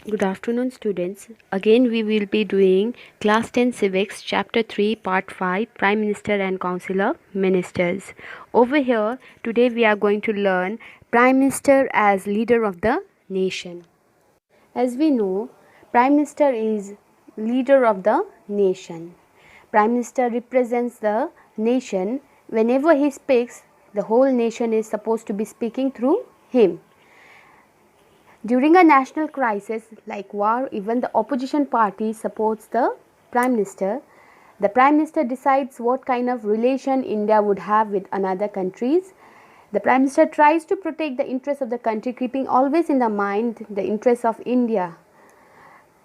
Good afternoon, students. Again, we will be doing Class 10 Civics, Chapter 3, Part 5, Prime Minister and Council of Ministers. Over here, today we are going to learn Prime Minister as leader of the nation. As we know, Prime Minister is leader of the nation. Prime Minister represents the nation. Whenever he speaks, the whole nation is supposed to be speaking through him. During a national crisis like war, even the opposition party supports the Prime Minister. The Prime Minister decides what kind of relation India would have with another countries. The Prime Minister tries to protect the interests of the country, keeping always in the mind the interests of India.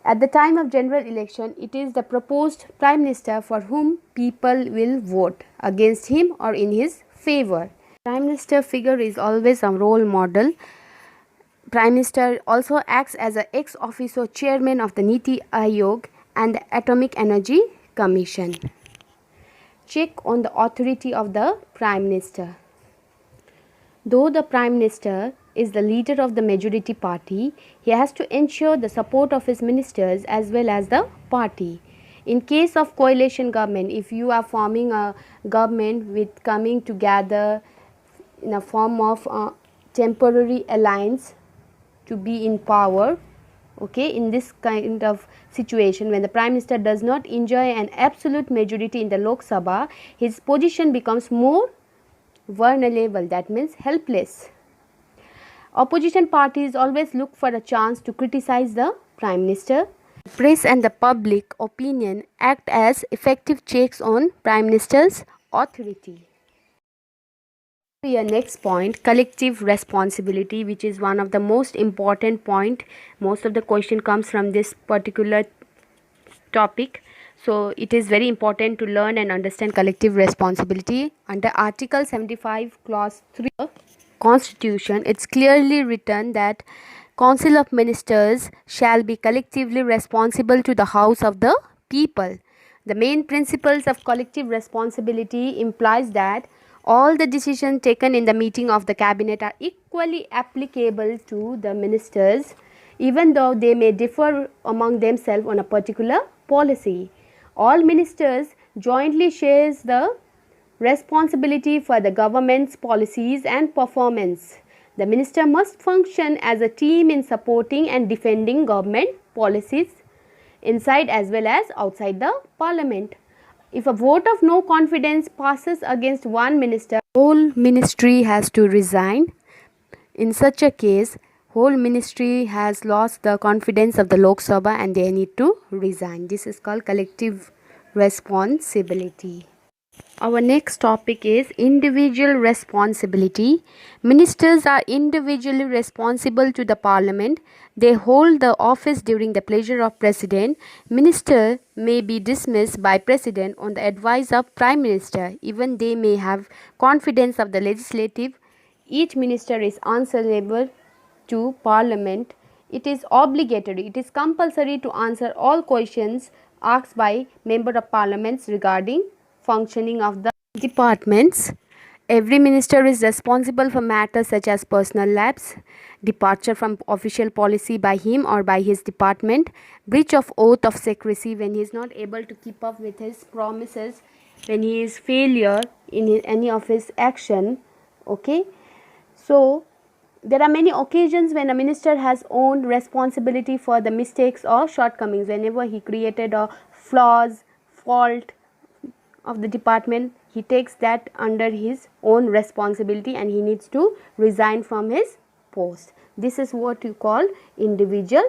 At the time of general election, it is the proposed Prime Minister for whom people will vote, against him or in his favor. Prime Minister figure is always a role model. Prime Minister also acts as an ex officio chairman of the Niti Aayog and the Atomic Energy Commission. Check on the authority of the Prime Minister. Though the Prime Minister is the leader of the majority party, he has to ensure the support of his ministers as well as the party. In case of coalition government, if you are forming a government with coming together in a form of temporary alliance to be in power, in this kind of situation, when the Prime Minister does not enjoy an absolute majority in the Lok Sabha, his position becomes more vulnerable, that means helpless. Opposition parties always look for a chance to criticize the Prime Minister. Press and the public opinion act as effective checks on Prime Minister's authority. Your next point, collective responsibility, which is one of the most important point. Most of the question comes from this particular topic. So it is very important to learn and understand collective responsibility. Under Article 75 Clause 3 of Constitution, it's clearly written that Council of Ministers shall be collectively responsible to the House of the people. The main principles of collective responsibility implies that all the decisions taken in the meeting of the cabinet are equally applicable to the ministers, even though they may differ among themselves on a particular policy. All ministers jointly share the responsibility for the government's policies and performance. The minister must function as a team in supporting and defending government policies inside as well as outside the parliament. If a vote of no confidence passes against one minister, whole ministry has to resign. In such a case, whole ministry has lost the confidence of the Lok Sabha and they need to resign. This is called collective responsibility. Our next topic is individual responsibility. Ministers are individually responsible to the parliament. They hold the office during the pleasure of president. Minister may be dismissed by president on the advice of prime minister. Even they may have confidence of the legislative. Each minister is answerable to parliament. It is obligatory, it is compulsory to answer all questions asked by member of parliaments regarding functioning of the departments. Every minister is responsible for matters such as personal lapse, departure from official policy by him or by his department, breach of oath of secrecy when he is not able to keep up with his promises, when he is failure in any of his action. So there are many occasions when a minister has owned responsibility for the mistakes or shortcomings. Whenever he created a flaws, fault of the department, he takes that under his own responsibility and he needs to resign from his post. This is what you call individual